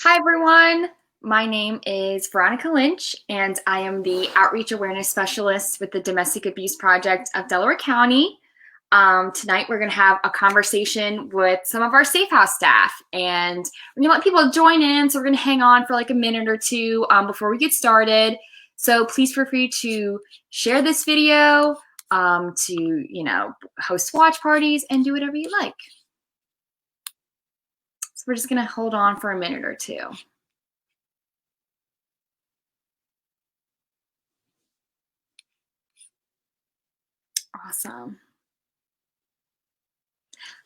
Hi, everyone. My name is Veronica Lynch, and I am the Outreach Awareness Specialist with the Domestic Abuse Project of Delaware County. Tonight, we're going to have a conversation with some of our Safe House staff, and we're going to let people join in. So we're going to hang on for like a minute or two before we get started. So please feel free to share this video, to host watch parties, and do whatever you like. So we're just going to hold on for a minute or two. Awesome.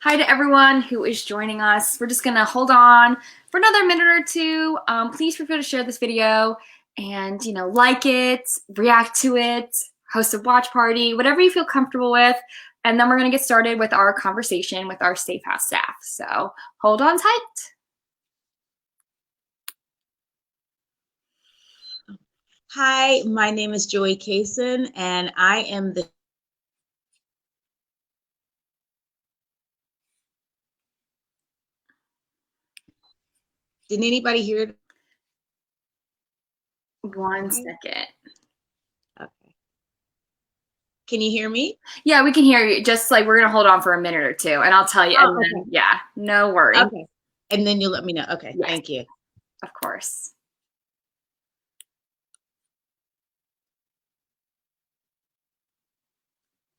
Hi to everyone who is joining us. We're just gonna hold on for another minute or two. Please feel free to share this video and like it, react to it, host a watch party, whatever you feel comfortable with. And then we're gonna get started with our conversation with our Safe House staff. So hold on tight. Hi, my name is Joy Kaysen, and I am the Did anybody hear it? One second. Okay. Can you hear me? Yeah, we can hear you. Just like we're gonna hold on for a minute or two, and I'll tell you. Oh, and then, okay. yeah, no worries. Okay. And then you'll let me know. Okay, Yes. Thank you. Of course.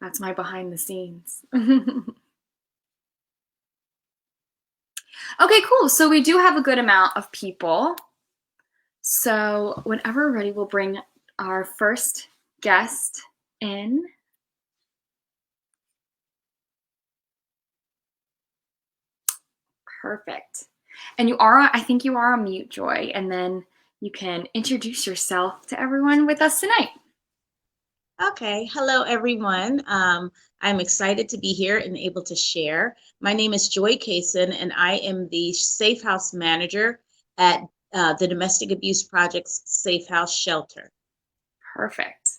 That's my behind the scenes. Okay, cool. So we do have a good amount of people. So whenever we're ready, we'll bring our first guest in. Perfect. And I think you are on mute, Joy, and then you can introduce yourself to everyone with us tonight. Okay. Hello, everyone. I'm excited to be here and able to share. My name is Joy Kaysen, and I am the Safe House Manager at the Domestic Abuse Project's Safe House Shelter. Perfect.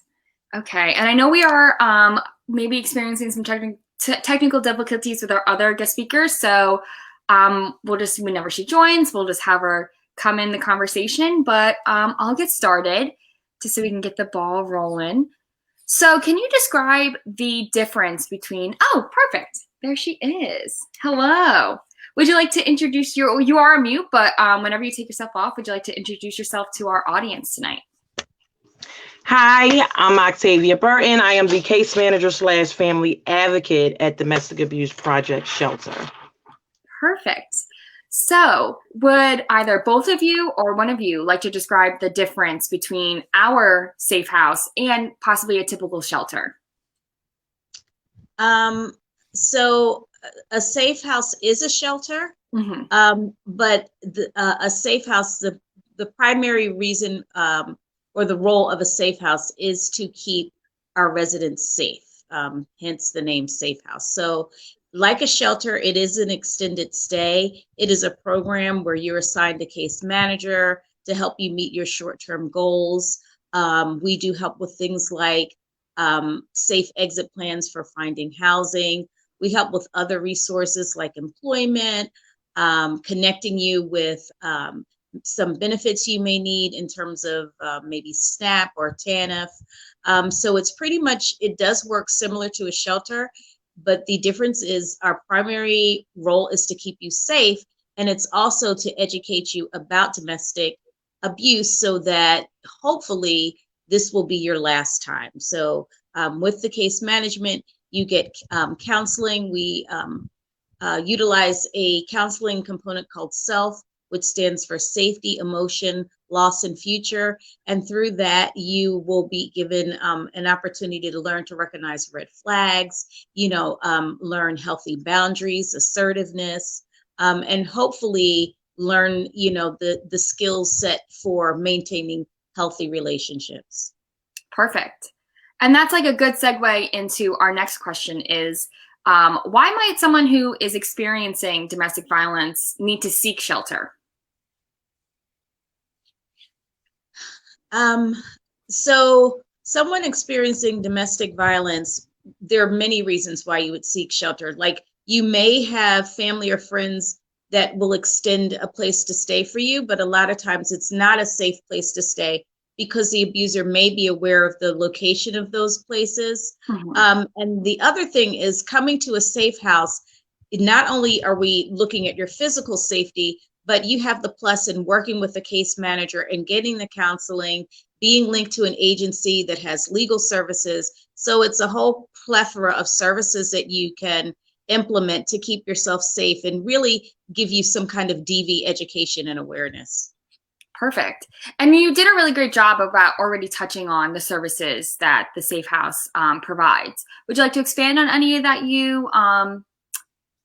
Okay, and I know we are maybe experiencing some technical difficulties with our other guest speakers, so whenever she joins, we'll just have her come in the conversation, but I'll get started just so we can get the ball rolling. So can you describe the difference between, oh, perfect, there she is. Hello. Would you like to introduce you are on mute, but whenever you take yourself off, would you like to introduce yourself to our audience tonight? Hi, I'm Octavia Burton. I am the case manager / family advocate at Domestic Abuse Project Shelter. Perfect. So would either both of you or one of you like to describe the difference between our safe house and possibly a typical shelter? So a safe house is a shelter, but a safe house, the primary reason or the role of a safe house is to keep our residents safe, hence the name Safe House. So like a shelter, it is an extended stay. It is a program where you're assigned a case manager to help you meet your short-term goals. We do help with things like safe exit plans for finding housing. We help with other resources like employment, connecting you with some benefits you may need in terms of maybe SNAP or TANF. So it's pretty much, it does work similar to a shelter, but the difference is our primary role is to keep you safe, and it's also to educate you about domestic abuse so that hopefully this will be your last time. So with the case management, you get counseling. We utilize a counseling component called SELF, which stands for Safety, Emotion, Loss, and Future. And through that, you will be given an opportunity to learn to recognize red flags, learn healthy boundaries, assertiveness, and hopefully learn, the skill set for maintaining healthy relationships. Perfect. And that's like a good segue into our next question is, why might someone who is experiencing domestic violence need to seek shelter? So someone experiencing domestic violence, there are many reasons why you would seek shelter. Like you may have family or friends that will extend a place to stay for you, but a lot of times it's not a safe place to stay because the abuser may be aware of the location of those places. And the other thing is, coming to a safe house, not only are we looking at your physical safety, but you have the plus in working with the case manager and getting the counseling, being linked to an agency that has legal services. So it's a whole plethora of services that you can implement to keep yourself safe and really give you some kind of DV education and awareness. Perfect. And you did a really great job about already touching on the services that the Safe House provides. Would you like to expand on any that you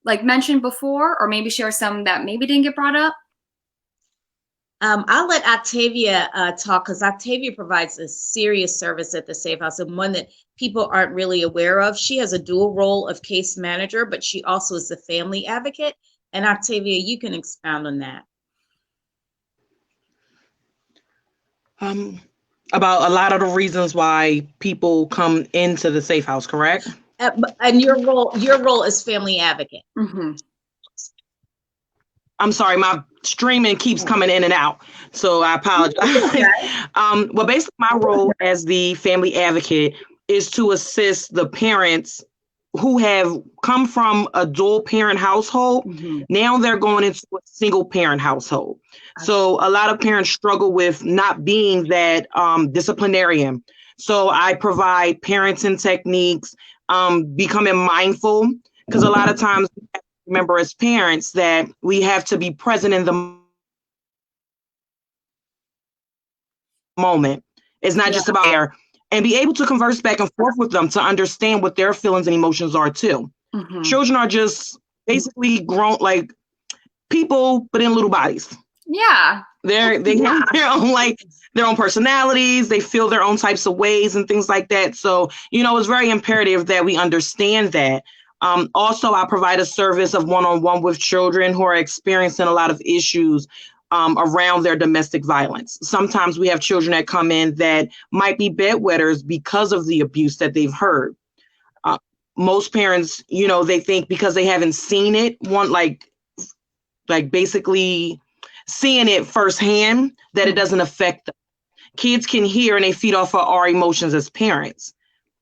mentioned before, or maybe share some that maybe didn't get brought up? I'll let Octavia talk, because Octavia provides a serious service at the Safe House, and one that people aren't really aware of. She has a dual role of case manager, but she also is the family advocate. And Octavia, you can expound on that. About a lot of the reasons why people come into the Safe House, correct? And your role as family advocate. I'm sorry, my streaming keeps coming in and out, so I apologize. Well, basically my role as the family advocate is to assist the parents who have come from a dual parent household. Now they're going into a single parent household. So a lot of parents struggle with not being that disciplinarian. So I provide parenting techniques, becoming mindful, because a lot of times we have to remember as parents that we have to be present in the moment. It's not just about there, and be able to converse back and forth with them to understand what their feelings and emotions are too. Children are just basically grown like people, but in little bodies. Yeah. They have their own personalities. They feel their own types of ways and things like that. So, it's very imperative that we understand that. Also, I provide a service of one-on-one with children who are experiencing a lot of issues around their domestic violence. Sometimes we have children that come in that might be bedwetters because of the abuse that they've heard. Most parents, they think because they haven't seen it, basically seeing it firsthand, that it doesn't affect them. Kids can hear and they feed off of our emotions as parents.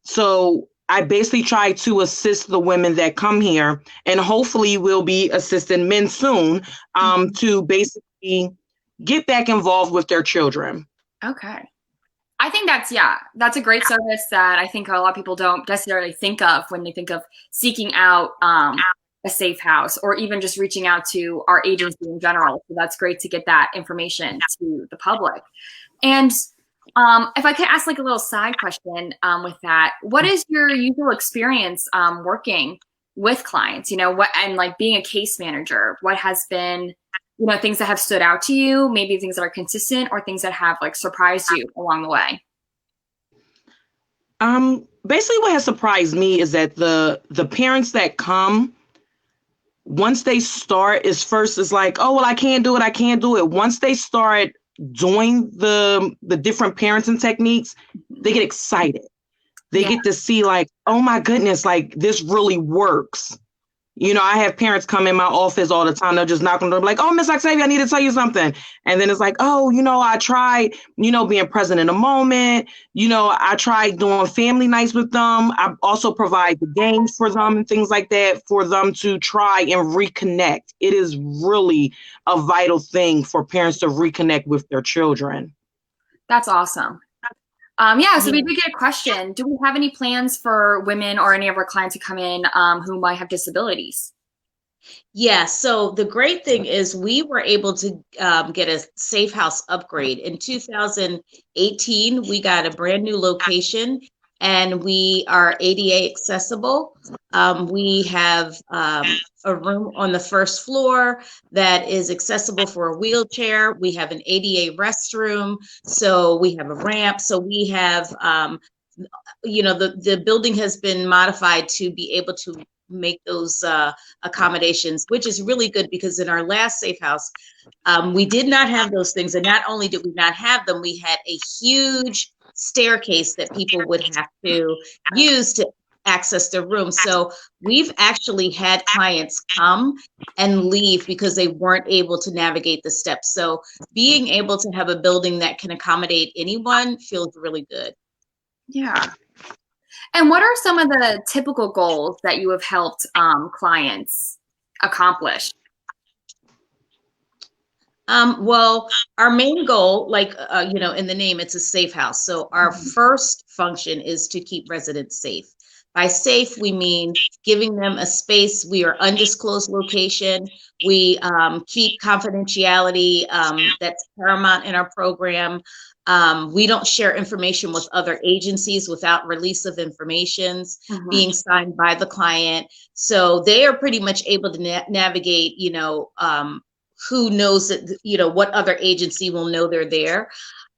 So I basically try to assist the women that come here, and hopefully we'll be assisting men soon to basically get back involved with their children. Okay. I think that's a great service that I think a lot of people don't necessarily think of when they think of seeking out a safe house, or even just reaching out to our agency in general. So that's great to get that information to the public. And if I could ask a little side question with that, what is your usual experience working with clients, and being a case manager? What has been, things that have stood out to you, maybe things that are consistent, or things that have surprised you along the way? Basically what has surprised me is that the parents that come, once they start, it's like, oh, well, I can't do it. Once they start doing the different parenting techniques, they get excited. They get to see oh my goodness, this really works. I have parents come in my office all the time. They'll just knock on the door like, oh, Miss Octavia, I need to tell you something. And then it's like, oh, I tried, being present in the moment. I tried doing family nights with them. I also provide the games for them and things like that for them to try and reconnect. It is really a vital thing for parents to reconnect with their children. That's awesome. So we did get a question. Do we have any plans for women or any of our clients who come in who might have disabilities? Yeah, so the great thing is we were able to get a safe house upgrade. In 2018, we got a brand new location, and we are ADA accessible. We have a room on the first floor that is accessible for a wheelchair. We have an ADA restroom, so we have a ramp. So we have, the building has been modified to be able to make those accommodations, which is really good, because in our last safe house, we did not have those things. And not only did we not have them, we had a huge staircase that people would have to use to access their rooms. So we've actually had clients come and leave because they weren't able to navigate the steps. So being able to have a building that can accommodate anyone feels really good. Yeah. And what are some of the typical goals that you have helped clients accomplish? Well, our main goal, like, in the name, it's a safe house. So our first function is to keep residents safe. By safe, we mean giving them a space. We are undisclosed location. We keep confidentiality. That's paramount in our program. We don't share information with other agencies without release of informations being signed by the client. So they are pretty much able to navigate, who knows that, what other agency will know they're there.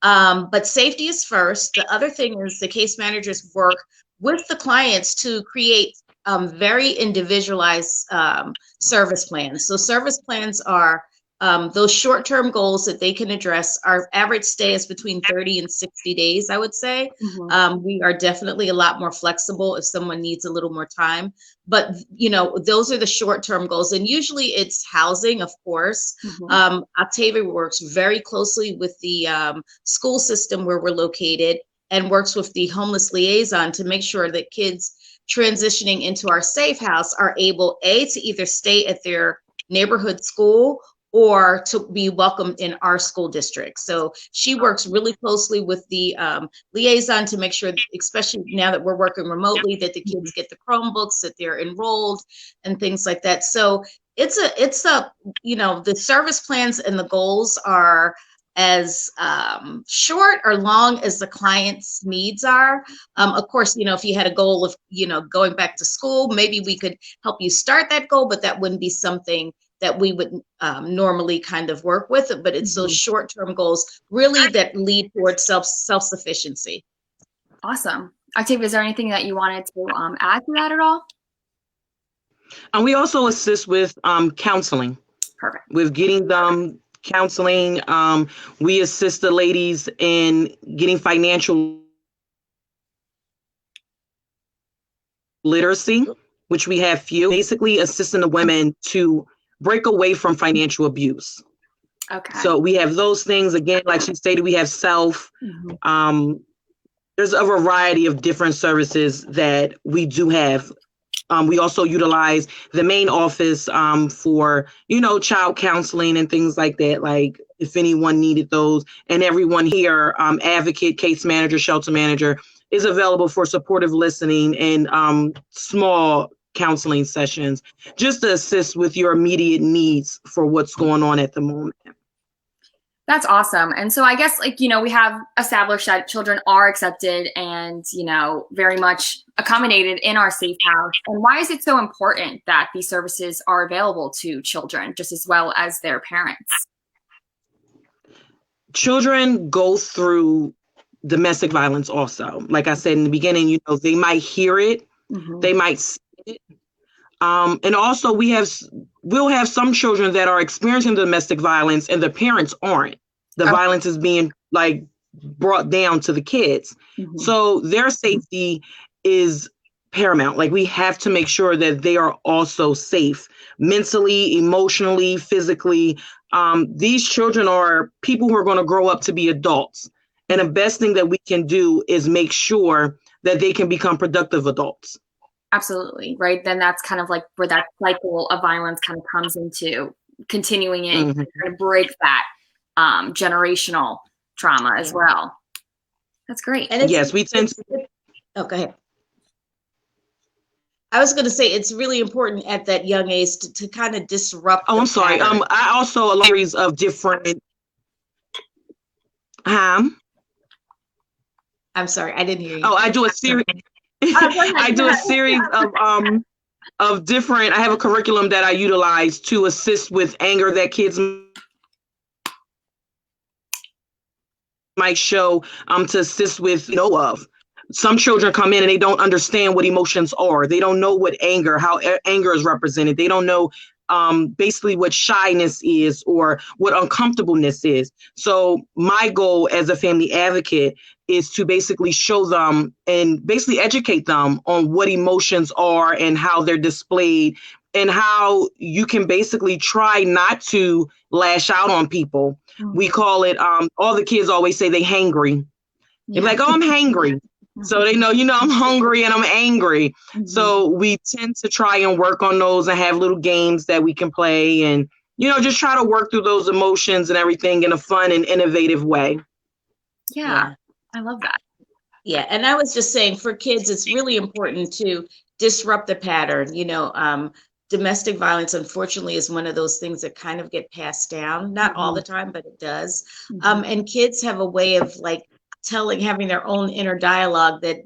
But safety is first. The other thing is the case managers work with the clients to create very individualized service plans. So service plans are those short-term goals that they can address. Our average stay is between 30 and 60 days, I would say. We are definitely a lot more flexible if someone needs a little more time. But, those are the short-term goals. And usually it's housing, of course. Octavia works very closely with the school system where we're located and works with the homeless liaison to make sure that kids transitioning into our safe house are able, to either stay at their neighborhood school or to be welcomed in our school district. So she works really closely with the liaison to make sure, especially now that we're working remotely, that the kids get the Chromebooks, that they're enrolled and things like that. So it's a the service plans and the goals are as short or long as the client's needs are. Of course, if you had a goal of, going back to school, maybe we could help you start that goal, but that wouldn't be something that we would normally kind of work with. But it's those short-term goals really that lead towards self-sufficiency. Awesome. Octavia, is there anything that you wanted to add to that at all? And we also assist with counseling. Perfect. With getting them counseling. We assist the ladies in getting financial literacy, which we have few, basically assisting the women to break away from financial abuse. Okay. So we have those things. Again, like she stated, we have self. There's a variety of different services that we do have. We also utilize the main office for, child counseling and things like that. Like if anyone needed those, and everyone here, advocate, case manager, shelter manager, is available for supportive listening and small counseling sessions, just to assist with your immediate needs for what's going on at the moment. That's awesome. And so I guess, we have established that children are accepted and, very much accommodated in our safe house. And why is it so important that these services are available to children just as well as their parents? Children go through domestic violence also. Like I said in the beginning, they might hear it, they might see it. And also we'll have some children that are experiencing domestic violence and the parents aren't. The violence is being brought down to the kids. So their safety is paramount. Like we have to make sure that they are also safe mentally, emotionally, physically. These children are people who are going to grow up to be adults. And the best thing that we can do is make sure that they can become productive adults. Absolutely. Right. Then that's kind of like where that cycle of violence kind of comes into continuing it and kind of break that generational trauma as well. That's great. And yes, we tend to. Oh, go ahead. I was going to say it's really important at that young age to kind of disrupt. Oh, I'm sorry. I also a series of different. I'm sorry, I didn't hear you. Oh, I do a series. I do a series of different. I have a curriculum that I utilize to assist with anger that kids might show. To assist with of. Some children come in and they don't understand what emotions are. They don't know what how anger is represented. They don't know basically what shyness is or what uncomfortableness is. So my goal as a family advocate is to basically show them and basically educate them on what emotions are and how they're displayed, and how you can basically try not to lash out on people. We call it, all the kids always say they hangry. They're like, oh, I'm hangry. So they know, I'm hungry and I'm angry. So we tend to try and work on those and have little games that we can play, and, just try to work through those emotions and everything in a fun and innovative way. Yeah. I love that. Yeah. And I was just saying, for kids, it's really important to disrupt the pattern. Domestic violence, unfortunately, is one of those things that kind of get passed down, not all the time, but it does. And kids have a way of having their own inner dialogue that,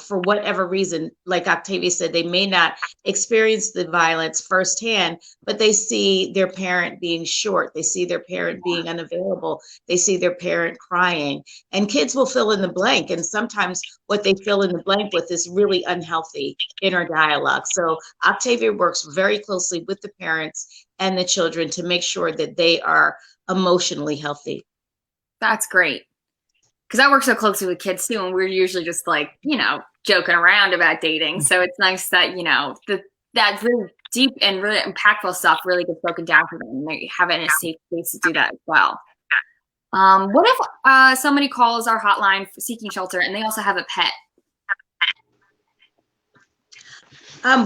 for whatever reason, like Octavia said, they may not experience the violence firsthand, but they see their parent being short. They see their parent being unavailable. They see their parent crying, and kids will fill in the blank. And sometimes what they fill in the blank with is really unhealthy inner dialogue. So Octavia works very closely with the parents and the children to make sure that they are emotionally healthy. That's great. Because I work so closely with kids too, and we're usually just joking around about dating. So it's nice that, that really deep and really impactful stuff really gets broken down for them, and they have it in a safe space to do that as well. What if somebody calls our hotline for seeking shelter and they also have a pet?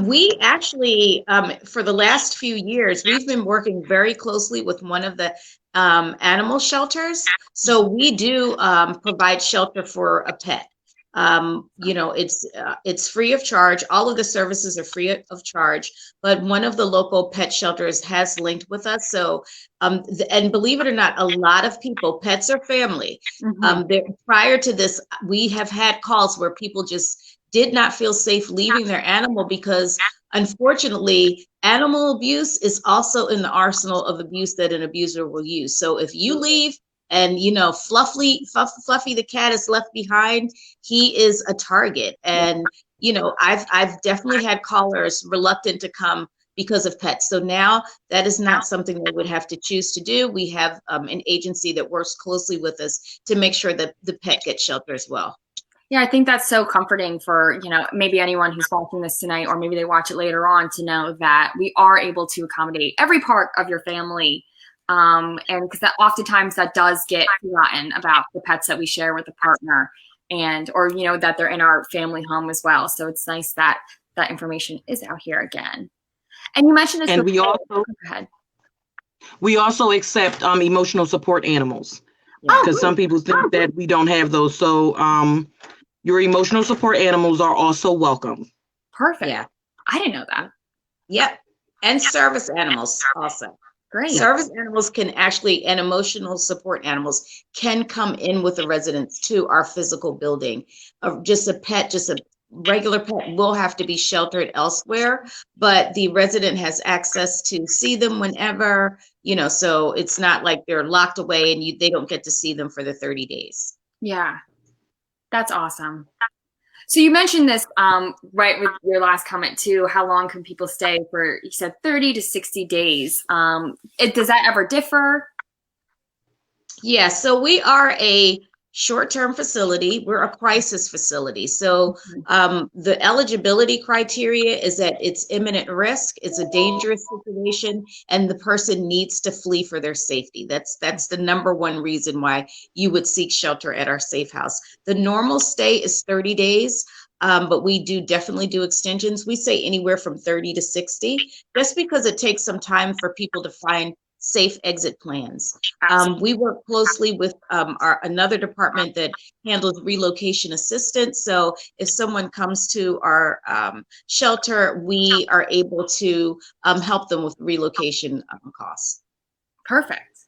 We actually, for the last few years, we've been working very closely with one of the animal shelters. So we do provide shelter for a pet. It's free of charge. All of the services are free of charge, but one of the local pet shelters has linked with us. So, and believe it or not, a lot of people, pets are family. Prior to this, we have had calls where people just did not feel safe leaving their animal because, unfortunately, animal abuse is also in the arsenal of abuse that an abuser will use. So if you leave and, Fluffy the cat is left behind, he is a target. And, I've definitely had callers reluctant to come because of pets. So now that is not something they would have to choose to do. We have an agency that works closely with us to make sure that the pet gets shelter as well. Yeah, I think that's so comforting for, maybe anyone who's watching this tonight, or maybe they watch it later on, to know that we are able to accommodate every part of your family. And because that oftentimes that does get forgotten about the pets that we share with a partner, or that they're in our family home as well. So it's nice that that information is out here again. And you mentioned this. And before. we also accept emotional support animals, because some people think that we don't have those. So your emotional support animals are also welcome. Perfect. Yeah. I didn't know that. Yep. And service animals also. Great. Service animals can actually, and emotional support animals can come in with the residents to our physical building. Just a regular pet will have to be sheltered elsewhere, but the resident has access to see them whenever, so it's not like they're locked away and they don't get to see them for the 30 days. Yeah, that's awesome. So you mentioned this right with your last comment too. How long can people stay for? You said 30 to 60 days. Does that ever differ? Yeah, so we are a short-term facility. We're a crisis facility. So the eligibility criteria is that it's imminent risk, it's a dangerous situation, and the person needs to flee for their safety. That's the number one reason why you would seek shelter at our safe house. The normal stay is 30 days. But we definitely do extensions. We say anywhere from 30 to 60, just because it takes some time for people to find safe exit plans. We work closely with another department that handles relocation assistance. So if someone comes to our shelter, we are able to help them with relocation costs. Perfect.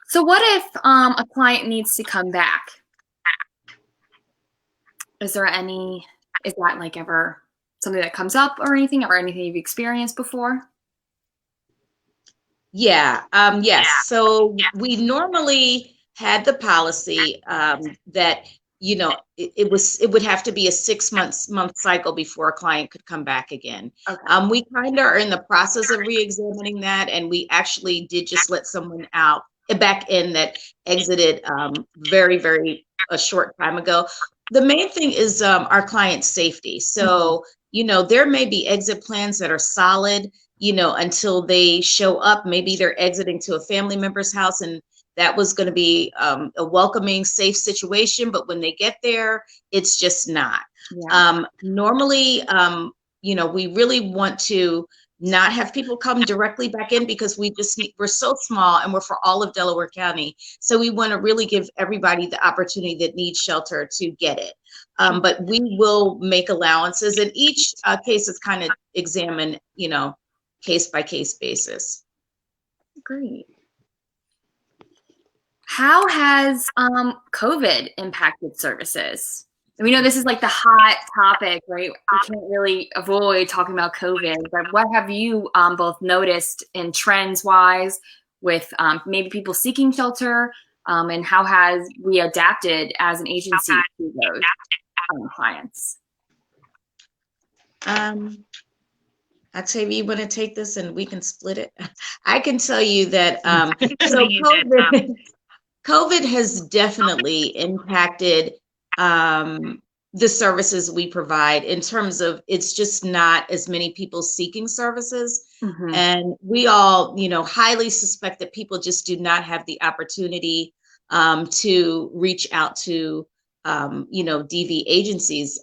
So what if a client needs to come back? Is that ever something that comes up or anything you've experienced before? Yeah. Yes. So we normally had the policy that, it would have to be a 6 month cycle before a client could come back again. Okay. We kind of are in the process of re-examining that, and we actually did just let someone out back in that exited very, very a short time ago. The main thing is our client safety. So, there may be exit plans that are solid, until they show up. Maybe they're exiting to a family member's house, and that was going to be a welcoming, safe situation. But when they get there, it's just not. Yeah. Normally, we really want to not have people come directly back in, because we're so small, and we're for all of Delaware County. So we want to really give everybody the opportunity that needs shelter to get it. But we will make allowances, and each case is kind of examined, case by case basis. Great. How has COVID impacted services? And we know this is like the hot topic, right? We can't really avoid talking about COVID, but what have you both noticed in trends wise with maybe people seeking shelter, and how has we adapted as an agency to those clients? Octavia, you want to take this and we can split it? I can tell you that so COVID has definitely impacted the services we provide, in terms of it's just not as many people seeking services. Mm-hmm. And we all, highly suspect that people just do not have the opportunity to reach out to, DV agencies.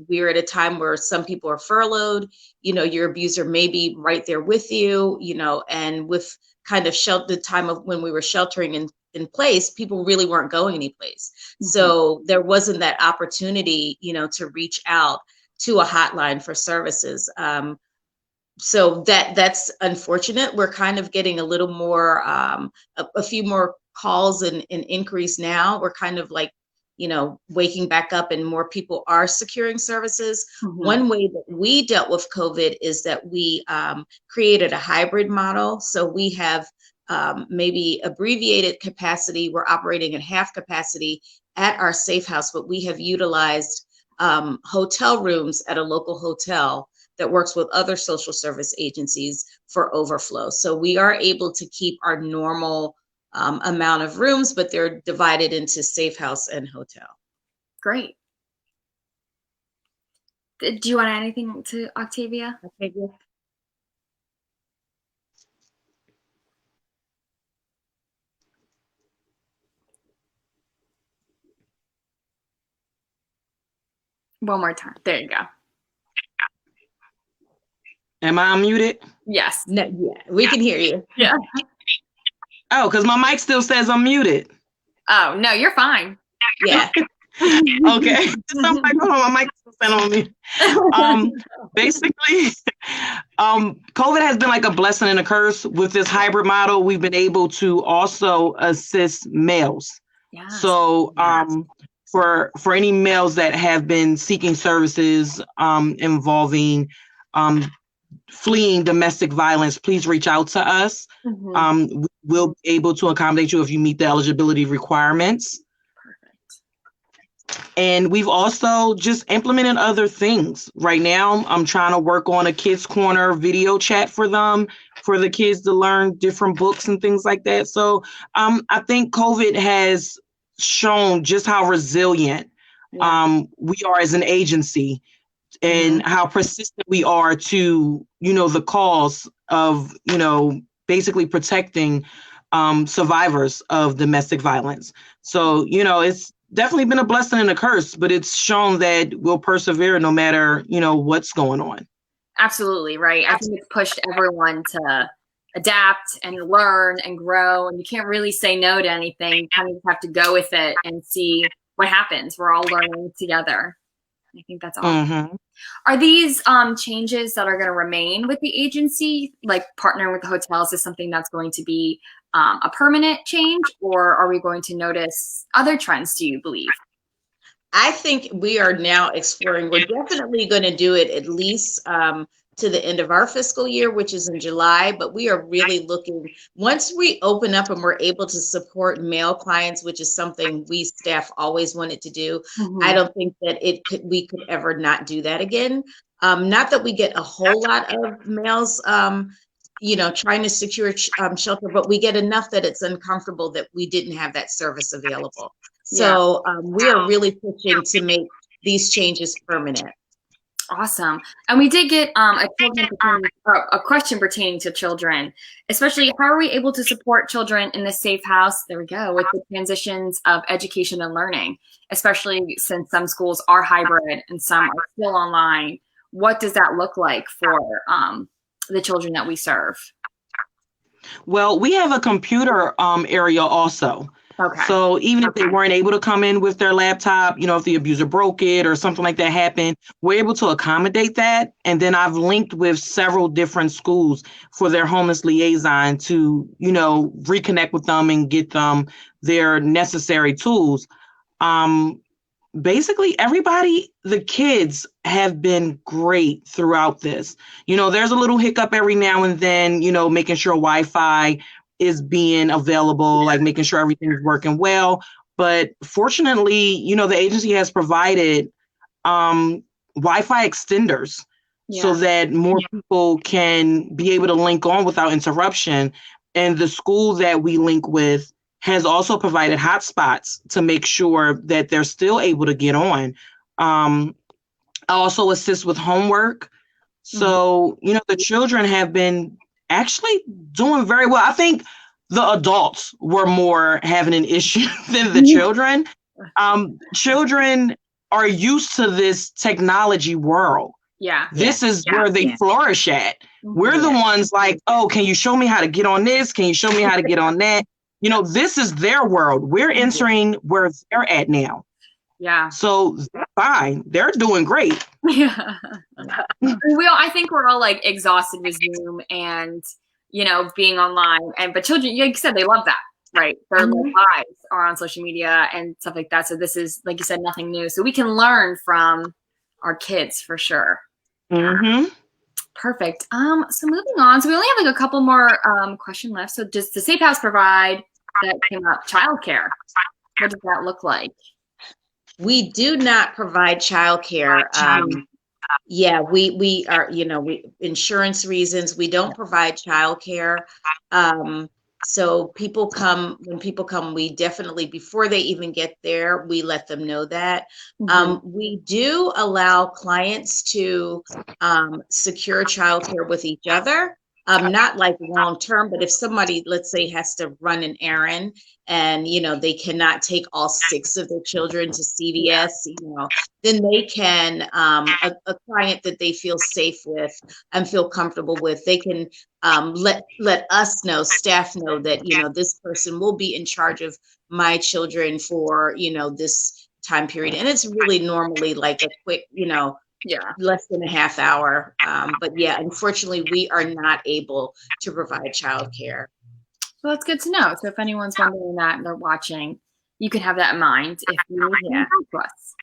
We're at a time where some people are furloughed, your abuser may be right there with you, and with kind of the time of when we were sheltering in place, people really weren't going anyplace. Mm-hmm. So there wasn't that opportunity, to reach out to a hotline for services. So that's unfortunate. We're kind of getting a little more, a few more calls and increase now. We're kind of like, waking back up, and more people are securing services. Mm-hmm. One way that we dealt with COVID is that we created a hybrid model. So we have maybe abbreviated capacity. We're operating at half capacity at our safe house, but we have utilized hotel rooms at a local hotel that works with other social service agencies for overflow. So we are able to keep our normal amount of rooms, but they're divided into safe house and hotel. Great. Do you want to add anything to Octavia? Octavia? One more time. There you go. Am I unmuted? Yes. No, yeah, we can hear you. Yeah. Oh, because my mic still says I'm muted. Oh, no, you're fine. Yeah. Okay. I'm like, hold on, my mic still says on me. Basically, COVID has been like a blessing and a curse. With this hybrid model, we've been able to also assist males. Yes. So for any males that have been seeking services involving fleeing domestic violence, please reach out to us. Mm-hmm. We'll be able to accommodate you if you meet the eligibility requirements. Perfect. And we've also just implemented other things. Right now, I'm trying to work on a Kids Corner video chat for them, for the kids to learn different books and things like that. So I think COVID has shown just how resilient we are as an agency, and how persistent we are to, the cause of, basically protecting survivors of domestic violence. So, it's definitely been a blessing and a curse, but it's shown that we'll persevere no matter, what's going on. Absolutely, right. I think it's pushed everyone to adapt and learn and grow, and you can't really say no to anything. You kind of have to go with it and see what happens. We're all learning together. I think that's awesome. Mm-hmm. Are these changes that are going to remain with the agency, like partnering with the hotels, is something that's going to be a permanent change, or are we going to notice other trends, do you believe? I think we are now exploring. We're definitely going to do it at least to the end of our fiscal year, which is in July, but we are really looking, once we open up and we're able to support male clients, which is something we staff always wanted to do. Mm-hmm. I don't think that we could ever not do that again. Not that we get a whole lot of males trying to secure shelter, but we get enough that it's uncomfortable that we didn't have that service available. So we are really pushing to make these changes permanent. Awesome. And we did get a question pertaining to children, especially how are we able to support children in the safe house? There we go, with the transitions of education and learning, especially since some schools are hybrid and some are still online. What does that look like for the children that we serve? Well, we have a computer area also. Okay. So even if they weren't able to come in with their laptop, if the abuser broke it or something like that happened, we're able to accommodate that. And then I've linked with several different schools for their homeless liaison to, reconnect with them and get them their necessary tools. Basically, everybody, the kids have been great throughout this. There's a little hiccup every now and then, making sure Wi-Fi is being available, like making sure everything is working well. But fortunately, the agency has provided Wi-Fi extenders so that more people can be able to link on without interruption. And the school that we link with has also provided hotspots to make sure that they're still able to get on. I also assist with homework. So, the children have been actually doing very well. I think the adults were more having an issue than the children. Children are used to this technology world. Yeah. This is where they flourish at. We're the ones like, oh, can you show me how to get on this? Can you show me how to get on that? This is their world. We're entering where they're at now. Yeah. So they're fine. They're doing great. Yeah. I think we're all like exhausted with Zoom and, being online. But children, like you said, they love that, right? Their lives are on social media and stuff like that. So this is, like you said, nothing new. So we can learn from our kids for sure. Mm-hmm. Perfect. So moving on. So we only have like a couple more questions left. So does the Safe House provide, that came up, childcare? What does that look like? We do not provide childcare. We are, insurance reasons, we don't provide childcare. So when people come, we definitely, before they even get there, we let them know that. We do allow clients to secure childcare with each other. Not like long term, but if somebody, let's say, has to run an errand and, they cannot take all 6 of their children to CVS, then they can, a client that they feel safe with and feel comfortable with, they can let us know, staff know that, this person will be in charge of my children for, this time period. And it's really normally like a quick, less than a half hour. But unfortunately, we are not able to provide childcare. Well, that's good to know. So if anyone's wondering that and they're watching, you can have that in mind if you need to help us.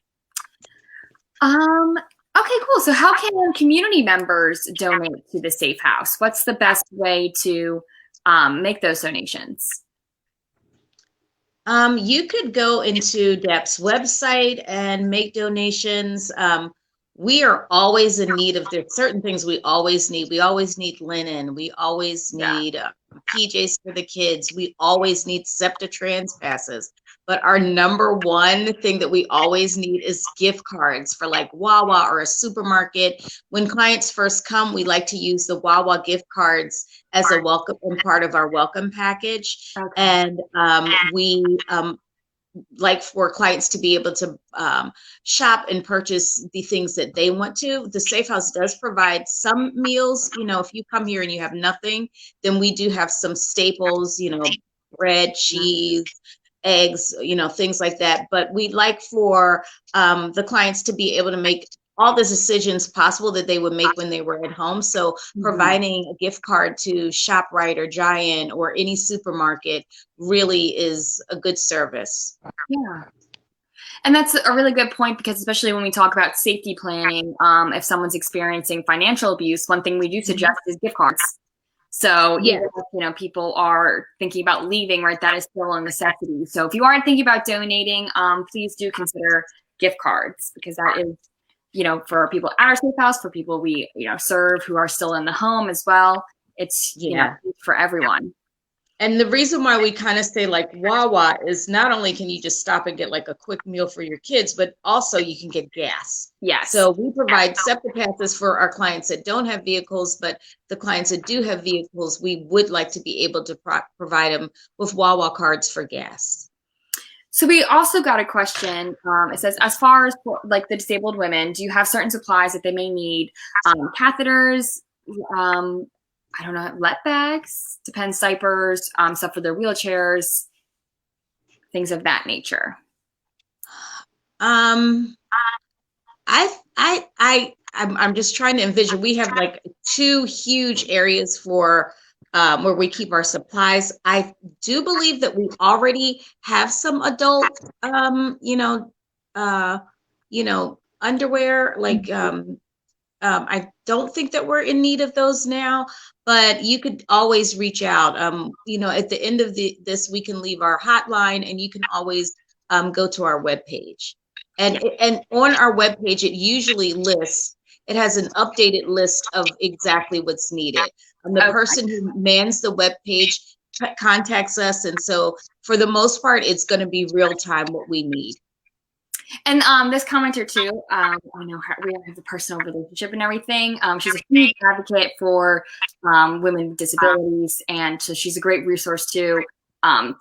Okay, cool. So how can community members donate to the Safe House? What's the best way to make those donations? You could go into DEP's website and make donations. We are always in need of, there's certain things we always need. We always need linen. We always need PJs for the kids. We always need SEPTA trans passes. But our number one thing that we always need is gift cards for like Wawa or a supermarket. When clients first come, we like to use the Wawa gift cards as a welcome and part of our welcome package. Okay. And we like for clients to be able to shop and purchase the things that they want to. The Safe House does provide some meals. If you come here and you have nothing, then we do have some staples, bread, cheese, eggs, things like that. But we'd like for the clients to be able to make all the decisions possible that they would make when they were at home. So providing a gift card to ShopRite or Giant or any supermarket really is a good service. Yeah. And that's a really good point, because especially when we talk about safety planning, if someone's experiencing financial abuse, one thing we do suggest is gift cards. So, even if, people are thinking about leaving, right, that is still a necessity. So if you are thinking about donating, please do consider gift cards, because that is, for people at our Safe House, for people we, serve who are still in the home as well. It's, Yeah. for everyone. And the reason why we kind of say like Wawa is not only can you just stop and get like a quick meal for your kids, but also you can get gas. Yes. So we provide SEPTA passes for our clients that don't have vehicles, but the clients that do have vehicles, we would like to be able to provide them with Wawa cards for gas. So we also got a question. It says, as far as like the disabled women, do you have certain supplies that they may need? Catheters, I don't know, let bags, depends, diapers, stuff for their wheelchairs, things of that nature. I'm just trying to envision. We have like 2 huge areas for where we keep our supplies. I do believe that we already have some adult, underwear. Like, I don't think that we're in need of those now, but you could always reach out. At the end of this, we can leave our hotline, and you can always go to our webpage. And on our webpage, it usually lists. It has an updated list of exactly what's needed. And the person who mans the webpage contacts us, and so for the most part, it's going to be real time what we need. And this commenter too, I know her, we have a personal relationship and everything. She's a huge advocate for women with disabilities, and so she's a great resource too,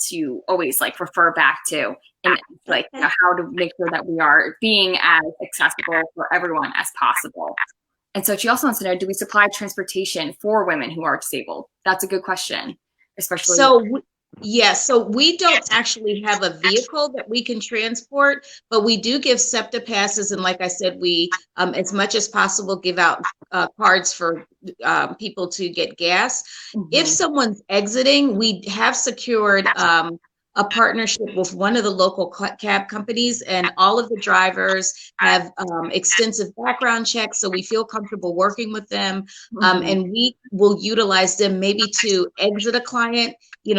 to always like refer back to, and like how to make sure that we are being as accessible for everyone as possible. And so she also wants to know, do we supply transportation for women who are disabled? That's a good question, especially. So we don't actually have a vehicle that we can transport, but we do give SEPTA passes. And like I said, we, as much as possible, give out cards for people to get gas. Mm-hmm. If someone's exiting, we have secured a partnership with one of the local cab companies, and all of the drivers have extensive background checks, so we feel comfortable working with them. And we will utilize them maybe to exit a client.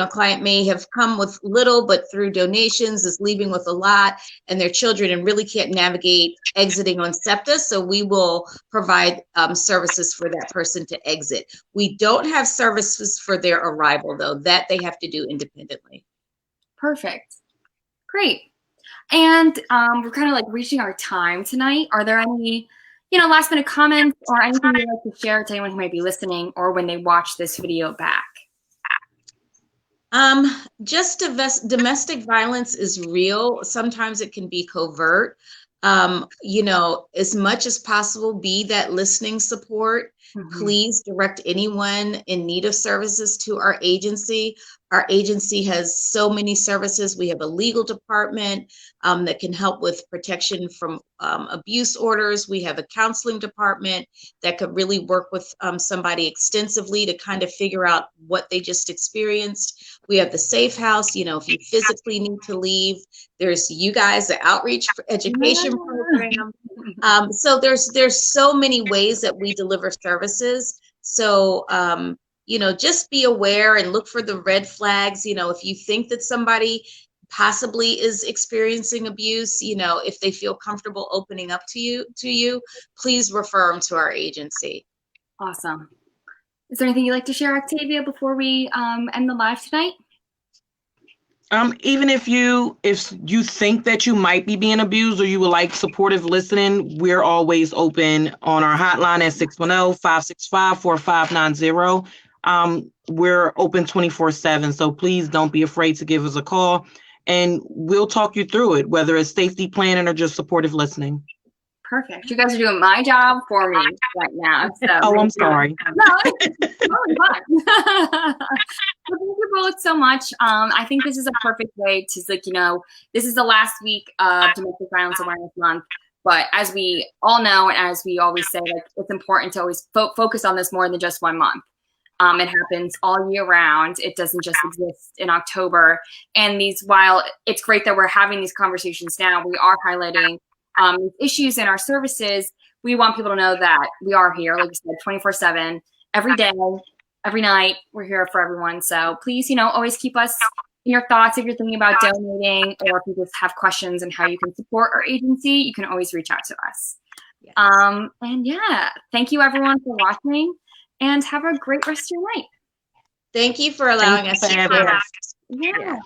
Client may have come with little, but through donations is leaving with a lot, and their children and really can't navigate exiting on SEPTA. So we will provide services for that person to exit. We don't have services for their arrival, though. That they have to do independently. Perfect. Great. And we're kind of like reaching our time tonight. Are there any, last minute comments or anything you'd like to share to anyone who might be listening or when they watch this video back? Just domestic violence is real. Sometimes it can be covert. As much as possible, be that listening support. Mm-hmm. Please direct anyone in need of services to our agency. Our agency has so many services. We have a legal department that can help with protection from abuse orders. We have a counseling department that could really work with somebody extensively to kind of figure out what they just experienced. We have the Safe House. If you physically need to leave, there's you guys, the outreach education program. So there's so many ways that we deliver services. So, just be aware and look for the red flags. If you think that somebody possibly is experiencing abuse, if they feel comfortable opening up to you, please refer them to our agency. Awesome. Is there anything you'd like to share, Octavia, before we end the live tonight? Even if you think that you might be being abused or you would like supportive listening, we're always open on our hotline at 610-565-4590. We're open 24/7, so please don't be afraid to give us a call, and we'll talk you through it, whether it's safety planning or just supportive listening. Perfect. You guys are doing my job for me right now. So. Oh, I'm sorry. No, it's totally fun. Well, thank you both so much. I think this is a perfect way to, this is the last week of Domestic Violence Awareness Month. But as we all know, and as we always say, it's important to always focus on this more than just 1 month. It happens all year round. It doesn't just exist in October. And while it's great that we're having these conversations now, we are highlighting issues in our services. We want people to know that we are here, like you said, 24/7, every day, every night. We're here for everyone. So please, always keep us in your thoughts if you're thinking about donating, or if you just have questions on how you can support our agency, you can always reach out to us. Yes. And yeah, thank you everyone for watching. and have a great rest of your night. Thank you for allowing us to share. Yeah.